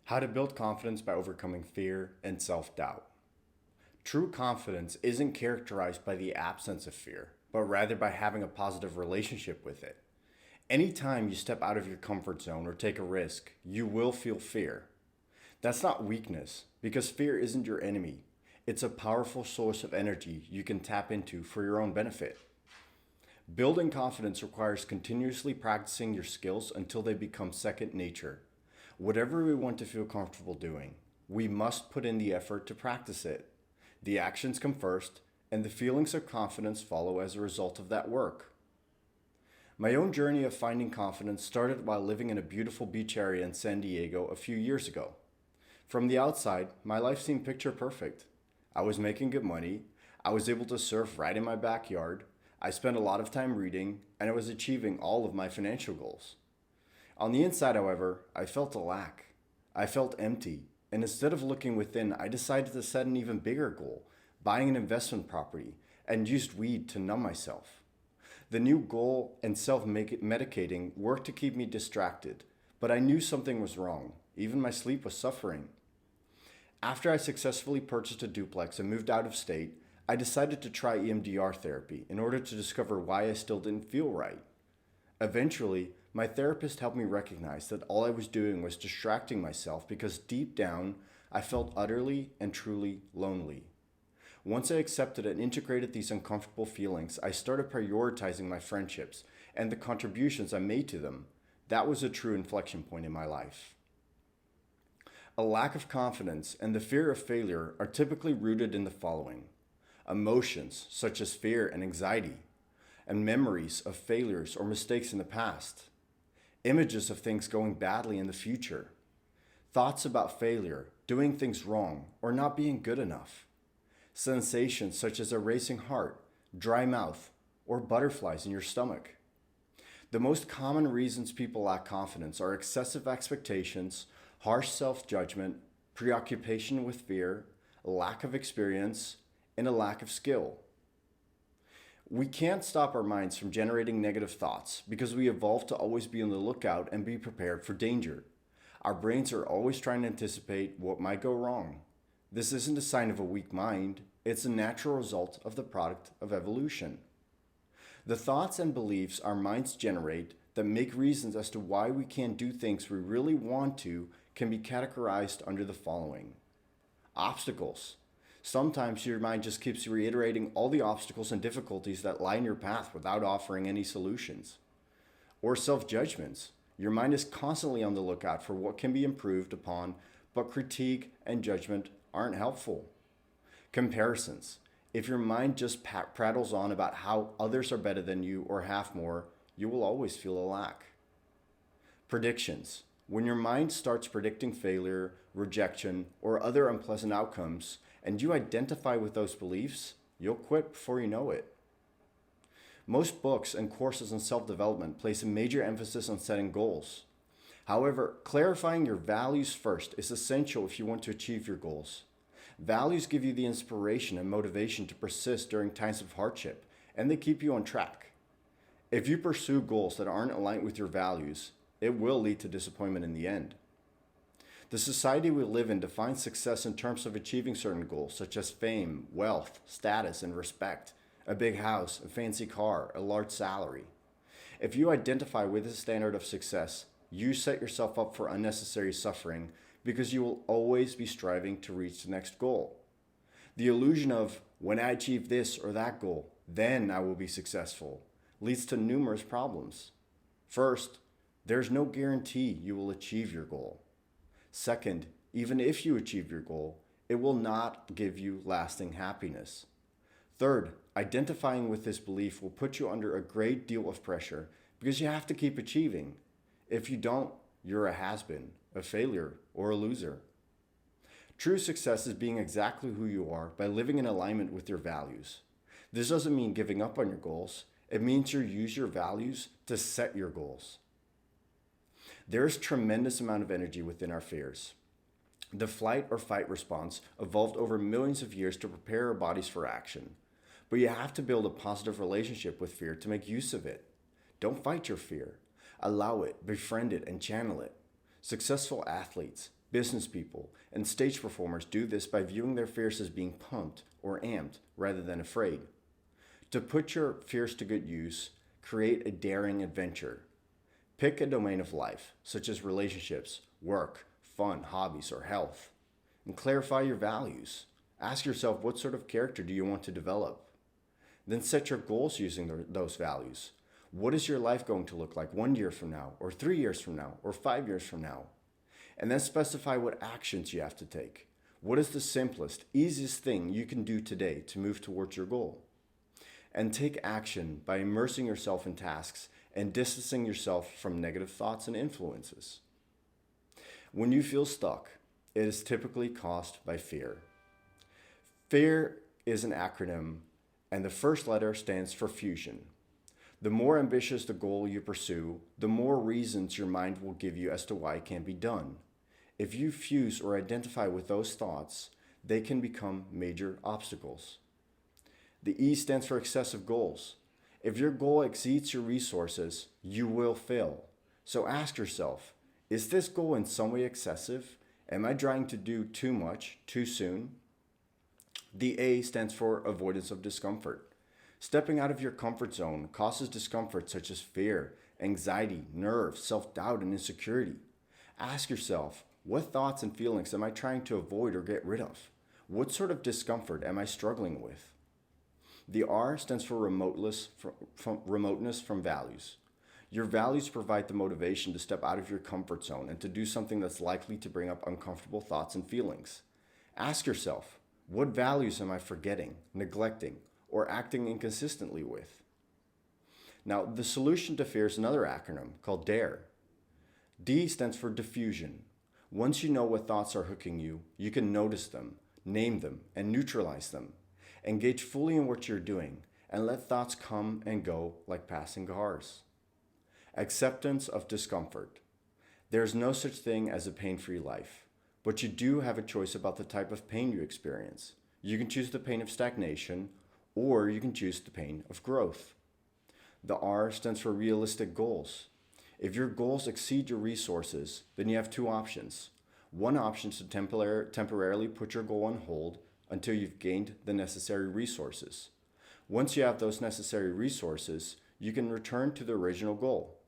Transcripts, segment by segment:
How to build confidence by overcoming fear and self doubt. True confidence isn't characterized by the absence of fear, but rather by having a positive relationship with it. Anytime you step out of your comfort zone or take a risk, you will feel fear. That's not weakness, because fear isn't your enemy. It's a powerful source of energy you can tap into for your own benefit. Building confidence requires continuously practicing your skills until they become second nature. Whatever we want to feel comfortable doing, we must put in the effort to practice it. The actions come first, and the feelings of confidence follow as a result of that work. My own journey of finding confidence started while living in a beautiful beach area in San Diego a few years ago. From the outside, my life seemed picture perfect. I was making good money, I was able to surf right in my backyard, I spent a lot of time reading, and I was achieving all of my financial goals. On the inside, however, I felt a lack. I felt empty, and instead of looking within, I decided to set an even bigger goal, buying an investment property, and used weed to numb myself. The new goal and self-medicating worked to keep me distracted, but I knew something was wrong. Even my sleep was suffering. After I successfully purchased a duplex and moved out of state, I decided to try EMDR therapy in order to discover why I still didn't feel right. Eventually, my therapist helped me recognize that all I was doing was distracting myself because deep down, I felt utterly and truly lonely. Once I accepted and integrated these uncomfortable feelings, I started prioritizing my friendships and the contributions I made to them. That was a true inflection point in my life. A lack of confidence and the fear of failure are typically rooted in the following: emotions such as fear and anxiety, and memories of failures or mistakes in the past, images of things going badly in the future, thoughts about failure, doing things wrong, or not being good enough, sensations such as a racing heart, dry mouth, or butterflies in your stomach. The most common reasons people lack confidence are excessive expectations, harsh self-judgment, preoccupation with fear, lack of experience, and a lack of skill. We can't stop our minds from generating negative thoughts because we evolved to always be on the lookout and be prepared for danger. Our brains are always trying to anticipate what might go wrong. This isn't a sign of a weak mind, it's a natural result of the product of evolution. The thoughts and beliefs our minds generate that make reasons as to why we can't do things we really want to can be categorized under the following: obstacles. Sometimes your mind just keeps reiterating all the obstacles and difficulties that lie in your path without offering any solutions. Or self-judgments. Your mind is constantly on the lookout for what can be improved upon, but critique and judgment aren't helpful. Comparisons. If your mind just prattles on about how others are better than you or have more, you will always feel a lack. Predictions. When your mind starts predicting failure, rejection, or other unpleasant outcomes, and you identify with those beliefs, you'll quit before you know it. Most books and courses in self-development place a major emphasis on setting goals. However, clarifying your values first is essential if you want to achieve your goals. Values give you the inspiration and motivation to persist during times of hardship, and they keep you on track. If you pursue goals that aren't aligned with your values, it will lead to disappointment in the end. The society we live in defines success in terms of achieving certain goals, such as fame, wealth, status, and respect, a big house, a fancy car, a large salary. If you identify with this standard of success, you set yourself up for unnecessary suffering because you will always be striving to reach the next goal. The illusion of, when I achieve this or that goal, then I will be successful, leads to numerous problems. First, there's no guarantee you will achieve your goal. Second, even if you achieve your goal, it will not give you lasting happiness. Third, identifying with this belief will put you under a great deal of pressure because you have to keep achieving. If you don't, you're a has-been, a failure, or a loser. True success is being exactly who you are by living in alignment with your values. This doesn't mean giving up on your goals. It means you use your values to set your goals. There is tremendous amount of energy within our fears. The flight or fight response evolved over millions of years to prepare our bodies for action. But you have to build a positive relationship with fear to make use of it. Don't fight your fear. Allow it, befriend it, and channel it. Successful athletes, Business people and stage performers do this by viewing their fears as being pumped or amped rather than afraid. To put your fears to good use, create a daring adventure. Pick a domain of life, such as relationships, work, fun, hobbies, or health, and clarify your values. Ask yourself, what sort of character do you want to develop? Then set your goals using those values. What is your life going to look like 1 year from now, or 3 years from now, or 5 years from now? And then specify what actions you have to take. What is the simplest, easiest thing you can do today to move towards your goal? And take action by immersing yourself in tasks and distancing yourself from negative thoughts and influences. When you feel stuck, it is typically caused by fear. Fear is an acronym, and the first letter stands for fusion. The more ambitious the goal you pursue, the more reasons your mind will give you as to why it can't be done. If you fuse or identify with those thoughts, they can become major obstacles. The E stands for excessive goals. If your goal exceeds your resources, you will fail. So ask yourself, is this goal in some way excessive? Am I trying to do too much, too soon? The A stands for avoidance of discomfort. Stepping out of your comfort zone causes discomfort such as fear, anxiety, nerves, self-doubt, and insecurity. Ask yourself, what thoughts and feelings am I trying to avoid or get rid of? What sort of discomfort am I struggling with? The R stands for remoteness from values. Your values provide the motivation to step out of your comfort zone and to do something that's likely to bring up uncomfortable thoughts and feelings. Ask yourself, what values am I forgetting, neglecting, or acting inconsistently with? Now, the solution to fear is another acronym called DARE. D stands for diffusion. Once you know what thoughts are hooking you, you can notice them, name them, and neutralize them. Engage fully in what you're doing and let thoughts come and go like passing cars. Acceptance of discomfort. There's no such thing as a pain-free life, but you do have a choice about the type of pain you experience. You can choose the pain of stagnation, or you can choose the pain of growth. The R stands for realistic goals. If your goals exceed your resources, then you have two options. One option is to temporarily put your goal on hold until you've gained the necessary resources. Once you have those necessary resources, you can return to the original goal.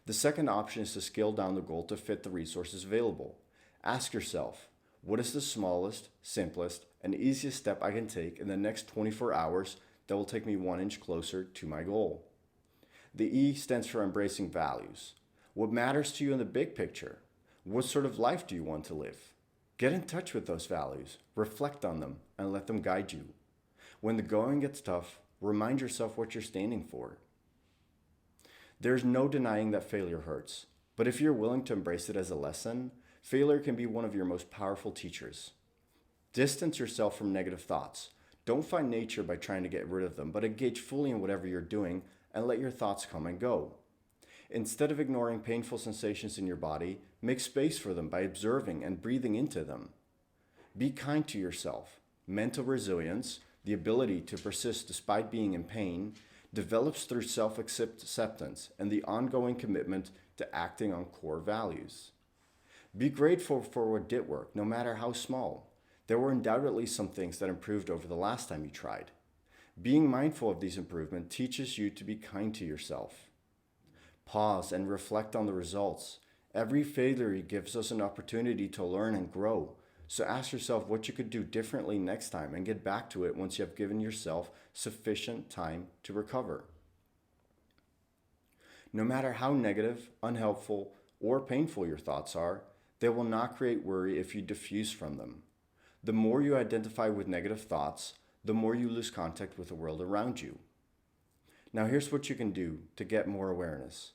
The second option is to scale down the goal to fit the resources available. Ask yourself, what is the smallest, simplest, and easiest step I can take in the next 24 hours that will take me 1 inch closer to my goal? The E stands for embracing values. What matters to you in the big picture? What sort of life do you want to live? Get in touch with those values, reflect on them, and let them guide you. When the going gets tough, remind yourself what you're standing for. There's no denying that failure hurts, but if you're willing to embrace it as a lesson, failure can be one of your most powerful teachers. Distance yourself from negative thoughts. Don't find nature by trying to get rid of them, but engage fully in whatever you're doing and let your thoughts come and go. Instead of ignoring painful sensations in your body, make space for them by observing and breathing into them. Be kind to yourself. Mental resilience, the ability to persist despite being in pain, develops through self-acceptance and the ongoing commitment to acting on core values. Be grateful for what did work, no matter how small. There were undoubtedly some things that improved over the last time you tried. Being mindful of these improvements teaches you to be kind to yourself. Pause and reflect on the results. Every failure gives us an opportunity to learn and grow. So ask yourself what you could do differently next time and get back to it once you have given yourself sufficient time to recover. No matter how negative, unhelpful, or painful your thoughts are, they will not create worry if you diffuse from them. The more you identify with negative thoughts, the more you lose contact with the world around you. Now here's what you can do to get more awareness.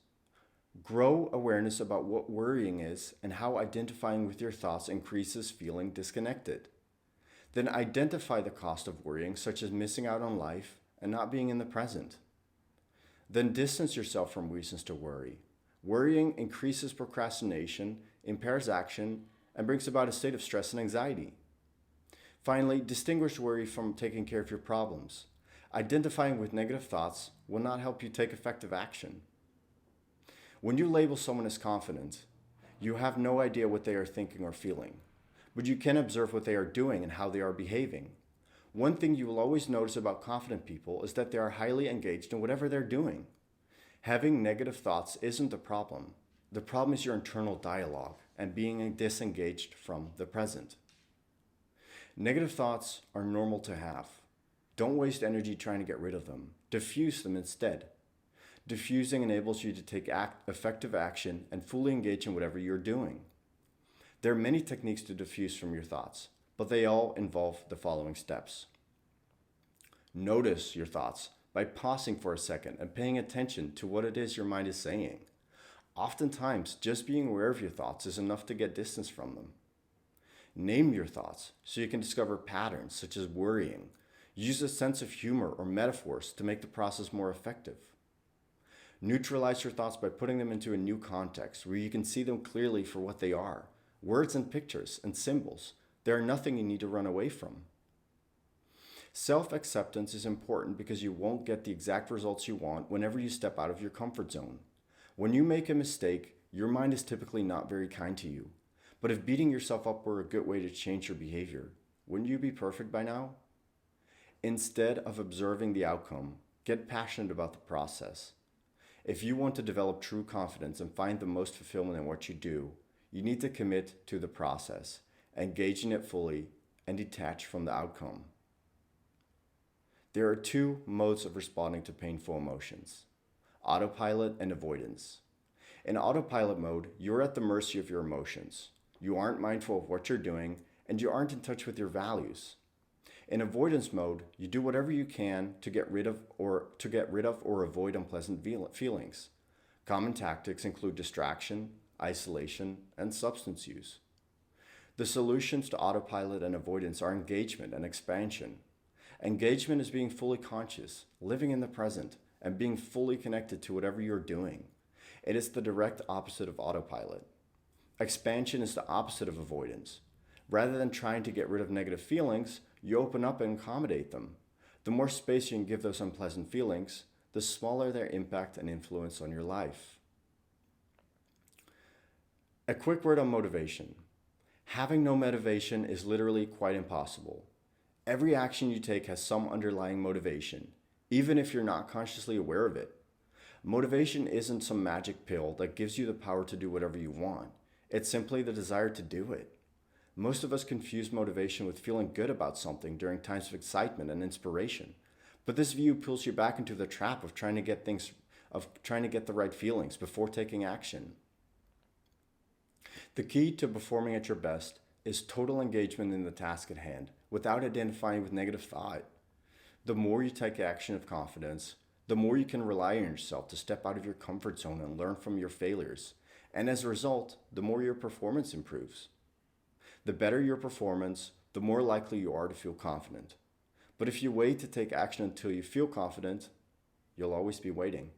Grow awareness about what worrying is and how identifying with your thoughts increases feeling disconnected. Then identify the cost of worrying, such as missing out on life and not being in the present. Then distance yourself from reasons to worry. Worrying increases procrastination, impairs action, and brings about a state of stress and anxiety. Finally, distinguish worry from taking care of your problems. Identifying with negative thoughts will not help you take effective action. When you label someone as confident, You have no idea what they are thinking or feeling, but you can observe what they are doing and how they are behaving. One thing you will always notice about confident people is that they are highly engaged in whatever they're doing. Having negative thoughts isn't the problem. The problem is your internal dialogue and being disengaged from the present. Negative thoughts are normal to have. Don't waste energy trying to get rid of them. Diffuse them instead. Diffusing enables you to take effective action and fully engage in whatever you're doing. There are many techniques to diffuse from your thoughts, but they all involve the following steps. Notice your thoughts by pausing for a second and paying attention to what it is your mind is saying. Oftentimes, just being aware of your thoughts is enough to get distance from them. Name your thoughts so you can discover patterns such as worrying. Use a sense of humor or metaphors to make the process more effective. Neutralize your thoughts by putting them into a new context where you can see them clearly for what they are. Words and pictures and symbols. They are nothing you need to run away from. Self-acceptance is important because you won't get the exact results you want whenever you step out of your comfort zone. When you make a mistake, your mind is typically not very kind to you. But if beating yourself up were a good way to change your behavior, wouldn't you be perfect by now? Instead of observing the outcome, get passionate about the process. If you want to develop true confidence and find the most fulfillment in what you do, you need to commit to the process, engage in it fully, and detach from the outcome. There are two modes of responding to painful emotions: autopilot and avoidance. In autopilot mode, you're at the mercy of your emotions. You aren't mindful of what you're doing, and you aren't in touch with your values. In avoidance mode, you do whatever you can to get rid of or avoid unpleasant feelings. Common tactics include distraction, isolation, and substance use. The solutions to autopilot and avoidance are engagement and expansion. Engagement is being fully conscious, living in the present, and being fully connected to whatever you're doing. It is the direct opposite of autopilot. Expansion is the opposite of avoidance. Rather than trying to get rid of negative feelings, you open up and accommodate them. The more space you can give those unpleasant feelings, the smaller their impact and influence on your life. A quick word on motivation. Having no motivation is literally quite impossible. Every action you take has some underlying motivation, even if you're not consciously aware of it. Motivation isn't some magic pill that gives you the power to do whatever you want. It's simply the desire to do it. Most of us confuse motivation with feeling good about something during times of excitement and inspiration. But this view pulls you back into the trap of trying to get the right feelings before taking action. The key to performing at your best is total engagement in the task at hand without identifying with negative thought. The more you take action of confidence, the more you can rely on yourself to step out of your comfort zone and learn from your failures. And as a result, the more your performance improves. The better your performance, the more likely you are to feel confident. But if you wait to take action until you feel confident, you'll always be waiting.